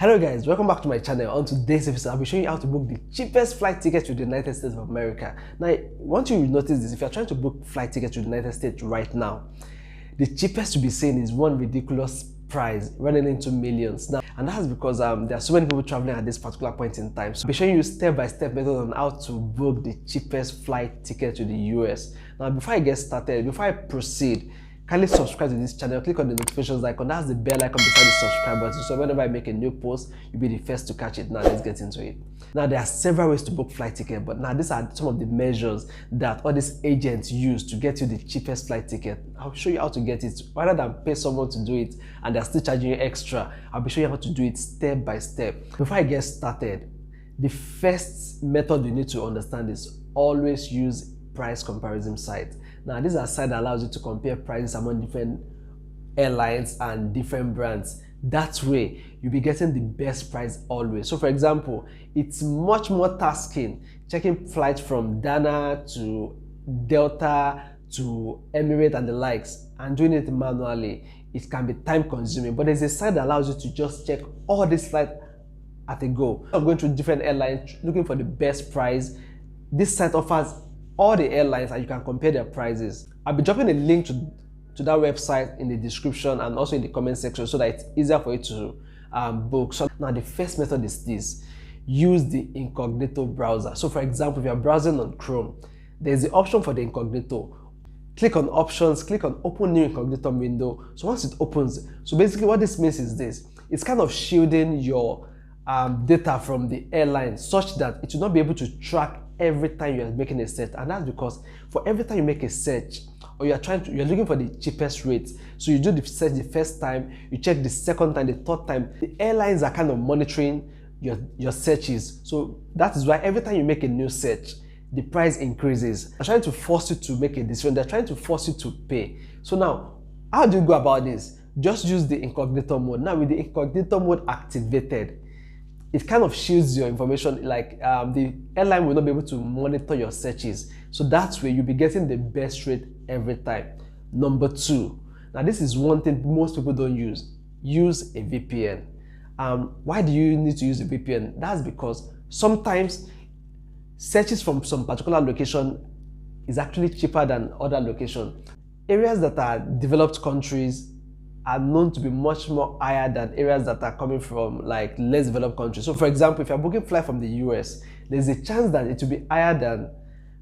Hello guys, welcome back to my channel. On today's episode, I'll be showing you how to book the cheapest flight ticket to the United States of America. Now, I want you to notice this. If you're trying to book flight tickets to the United States right now, the cheapest to be seen is one ridiculous price running into millions. Now, and that's because there are so many people traveling at this particular point in time. So I'll be showing you step-by-step method on how to book the cheapest flight ticket to the US. Now, before I get started, before I proceed, kindly subscribe to this channel, click on the notifications icon, that's the bell icon beside the subscribe button, so whenever I make a new post, you'll be the first to catch it. Now let's get into it. Now there are several ways to book flight ticket, but now these are some of the measures that all these agents use to get you the cheapest flight ticket. I'll show you how to get it. Rather than pay someone to do it and they're still charging you extra, I'll be showing you how to do it step by step. Before I get started, the first method you need to understand is always use price comparison sites. Now, this is a site that allows you to compare prices among different airlines and different brands. That way, you'll be getting the best price always. So, for example, it's much more tasking checking flights from Dana to Delta to Emirates and the likes, and doing it manually. It can be time consuming, but there's a site that allows you to just check all these flights at a go. I'm going through different airlines looking for the best price. This site offers all the airlines and you can compare their prices. I'll be dropping a link to that website in the description and also in the comment section so that it's easier for you to book. So now the first method is this: use the incognito browser. So for example, if you're browsing on Chrome, there's the option for the incognito. Click on options, click on open new incognito window. So once it opens, so basically what this means is this: it's kind of shielding your data from the airline such that it will not be able to track every time you're making a search. And that's because for every time you make a search or you're looking for the cheapest rate, so you do the search the first time, you check the second time, the third time, the airlines are kind of monitoring your searches. So that is why every time you make a new search, the price increases. They're trying to force you to make a decision. They're trying to force you to pay. So now, how do you go about this? Just use the incognito mode. Now with the incognito mode activated, it kind of shields your information, like the airline will not be able to monitor your searches. So that's where you'll be getting the best rate every time. Number two, now this is one thing most people don't use. Use a VPN. Why do you need to use a VPN? That's because sometimes searches from some particular location is actually cheaper than other location. Areas that are developed countries are known to be much more higher than areas that are coming from like less developed countries. So for example, if you're booking flight from the US, there's a chance that it will be higher than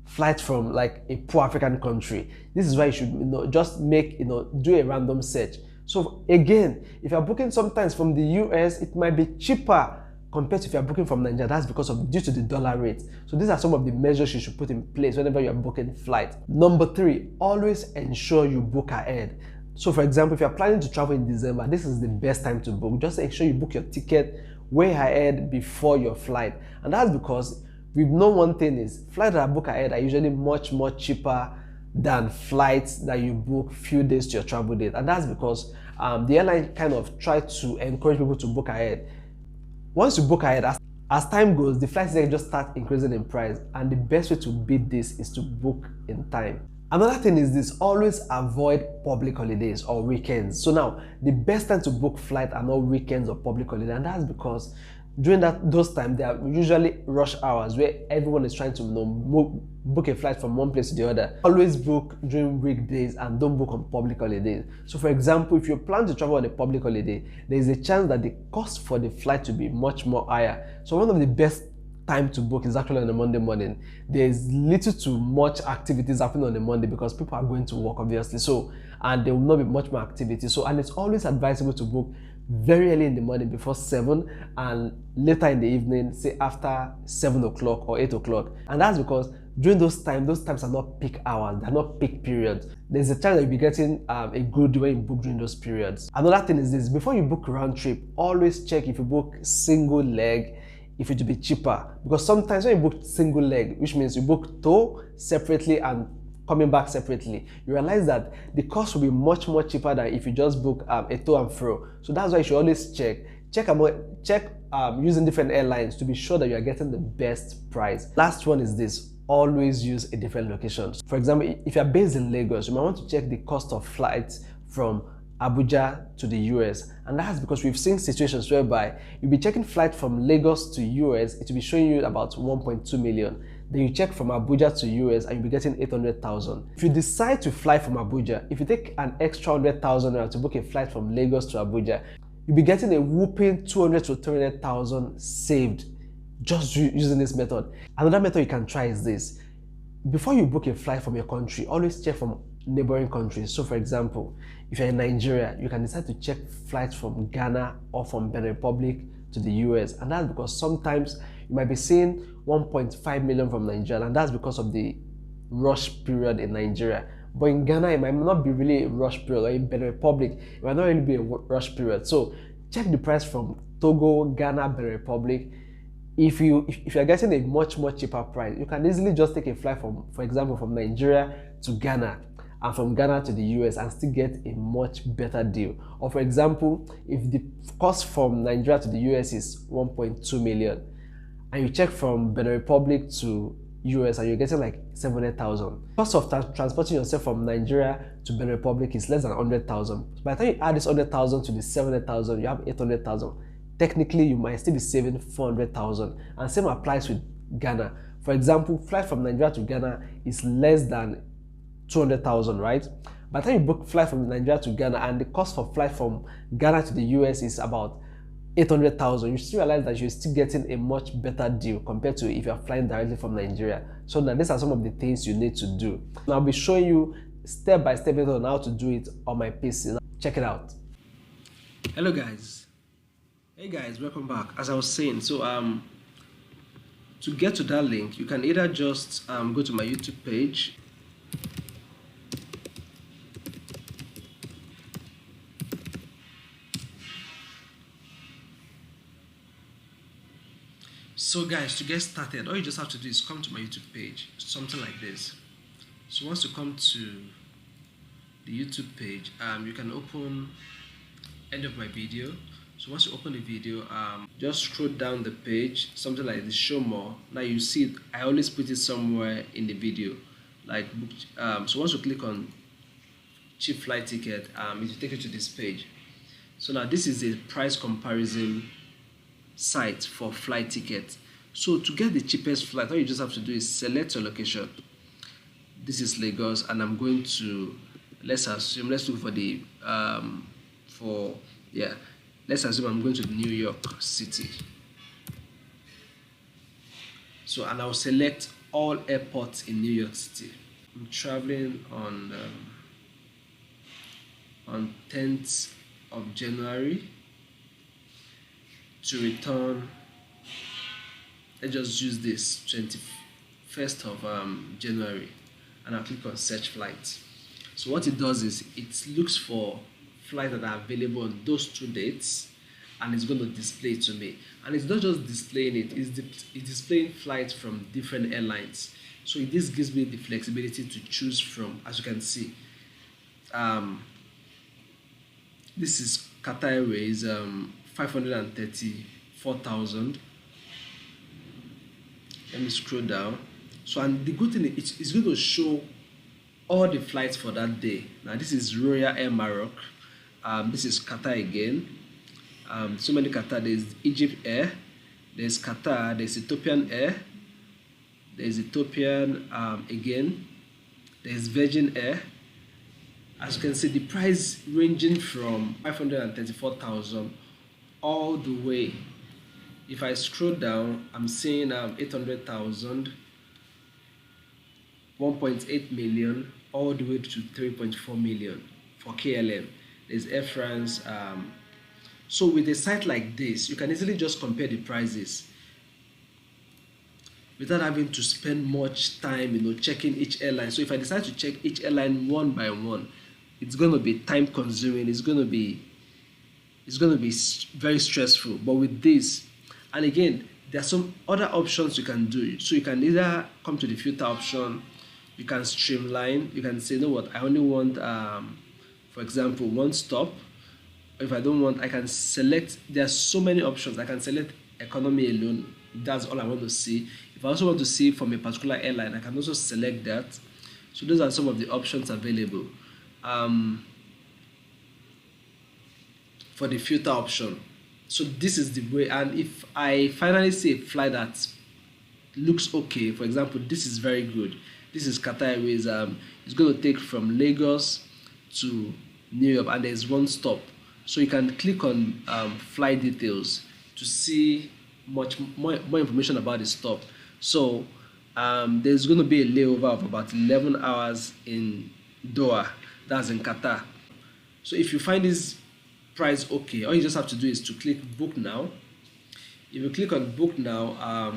flight from like a poor African country. This is why you should just make do a random search. So again, if you're booking sometimes from the US, it might be cheaper compared to if you're booking from Nigeria. That's because of due to the dollar rate. So these are some of the measures you should put in place whenever you're booking flight. Number three, always ensure you book ahead. So for example, if you're planning to travel in December, this is the best time to book. Just make sure you book your ticket way ahead before your flight. And that's because we've known one thing is flights that are booked ahead are usually much more cheaper than flights that you book few days to your travel date. And that's because the airline kind of try to encourage people to book ahead. Once you book ahead, as time goes, the flights just start increasing in price. And the best way to beat this is to book in time. Another thing is this: always avoid public holidays or weekends. So now, the best time to book flight are not weekends or public holidays, and that's because during those times, there are usually rush hours where everyone is trying to book a flight from one place to the other. Always book during weekdays and don't book on public holidays. So for example, if you plan to travel on a public holiday, there is a chance that the cost for the flight to be much more higher. So one of the best time to book is actually on a Monday morning. There's little to much activities happening on a Monday because people are going to work, obviously. So, and there will not be much more activity. So, and it's always advisable to book very early in the morning before 7 and later in the evening, say after 7 o'clock or 8 o'clock. And that's because during those times are not peak hours, they're not peak periods. There's a chance that you'll be getting a good deal when you book during those periods. Another thing is this: before you book round trip, always check if you book single leg, if it will be cheaper. Because sometimes when you book single leg, which means you book to separately and coming back separately, you realize that the cost will be much more cheaper than if you just book a to and fro. So that's why you should always check using different airlines to be sure that you are getting the best price. Last one is this: always use a different location. For example, if you're based in Lagos, you might want to check the cost of flights from Abuja to the US. And that's because we've seen situations whereby you'll be checking flight from Lagos to US, it will be showing you about 1.2 million. Then you check from Abuja to US and you'll be getting 800,000. If you decide to fly from Abuja, if you take an extra 100,000 naira to book a flight from Lagos to Abuja, you'll be getting a whooping 200 to 300,000 saved just using this method. Another method you can try is this. Before you book a flight from your country, always check from neighboring countries. So for example, if you're in Nigeria, you can decide to check flights from Ghana or from Benin Republic to the US. And that's because sometimes you might be seeing 1.5 million from Nigeria, and that's because of the rush period in Nigeria. But in Ghana, it might not be really a rush period, or in Benin Republic, it might not really be a rush period. So check the price from Togo, Ghana, Benin Republic. If you're getting a much cheaper price, you can easily just take a flight from, for example, from Nigeria to Ghana, and from Ghana to the US, and still get a much better deal. Or for example, if the cost from Nigeria to the US is 1.2 million, and you check from Benin Republic to US and you're getting like 700,000. Cost of transporting yourself from Nigeria to Benin Republic is less than 100,000. By the time you add this 100,000 to the 700,000, you have 800,000. Technically, you might still be saving 400,000. And same applies with Ghana. For example, flight from Nigeria to Ghana is less than 200,000, right? By the time you book flight from Nigeria to Ghana and the cost for flight from Ghana to the US is about 800,000, you still realize that you're still getting a much better deal compared to if you're flying directly from Nigeria. So now these are some of the things you need to do. Now I'll be showing you step-by-step on how to do it on my PC. Now, check it out. Hello guys. Hey guys, welcome back. As I was saying, so to get to that link, you can either just go to my YouTube page. So guys, to get started, all you just have to do is come to my YouTube page, something like this. So once you come to the YouTube page, you can open end of my video. So once you open the video, just scroll down the page, something like this, show more. Now you see it, I always put it somewhere in the video, like so once you click on cheap flight ticket, it will take you to this page. So now this is a price comparison site for flight tickets. So to get the cheapest flight, all you just have to do is select your location. This is Lagos, and I'm going to, let's look for the let's assume I'm going to New York City. So, and I'll select all airports in New York City. I'm traveling on 10th of January to return. Let's just use this 21st of January, and I'll click on search flights. So what it does is it looks for flights that are available on those two dates, and it's going to display it to me. And it's not just displaying it, it's displaying flights from different airlines. So this gives me the flexibility to choose from. As you can see, this is Qatar Airways, 534,000. Let me scroll down. So, and the good thing is it's going to show all the flights for that day. Now this is Royal Air Maroc. This is Qatar again. So many Qatar. There's Egypt Air. There's Qatar. There's Ethiopian Air. There's Ethiopian again. There's Virgin Air. As you can see, the price ranging from 534,000 all the way. If I scroll down, I'm seeing 800,000, 1.8 million, all the way to 3.4 million for KLM. There's Air France. So with a site like this, you can easily just compare the prices without having to spend much time, checking each airline. So if I decide to check each airline one by one, it's going to be time consuming. It's going to be very stressful. But with this, and again, there are some other options you can do. So you can either come to the filter option, you can streamline, you can say, you know what, I only want, for example, one stop. If I don't want, I can select, there are so many options. I can select economy alone. That's all I want to see. If I also want to see from a particular airline, I can also select that. So those are some of the options available. for the filter option. So this is the way, and if I finally see a flight that looks okay, for example, this is very good. This is Qatar Airways. It's going to take from Lagos to New York, and there's one stop. So you can click on flight details to see much more information about the stop. So there's going to be a layover of about 11 hours in Doha, that's in Qatar. So if you find this price okay, all you just have to do is to click book now. If you click on book now,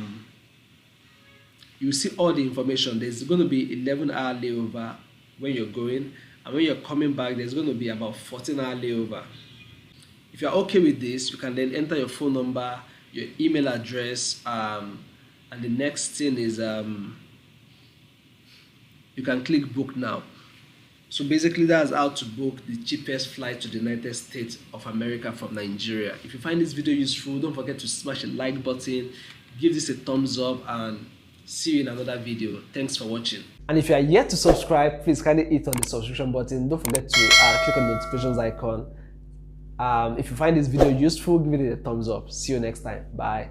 you see all the information. There's going to be 11-hour layover when you're going, and when you're coming back, there's going to be about 14-hour layover. If you're okay with this, you can then enter your phone number, your email address, and the next thing is you can click book now. So basically that's how to book the cheapest flight to the United States of America from Nigeria. If you find this video useful, don't forget to smash the like button, give this a thumbs up, and see you in another video. Thanks for watching. And if you are yet to subscribe, please kindly hit on the subscription button. Don't forget to click on the notifications icon. If you find this video useful, give it a thumbs up. See you next time. Bye.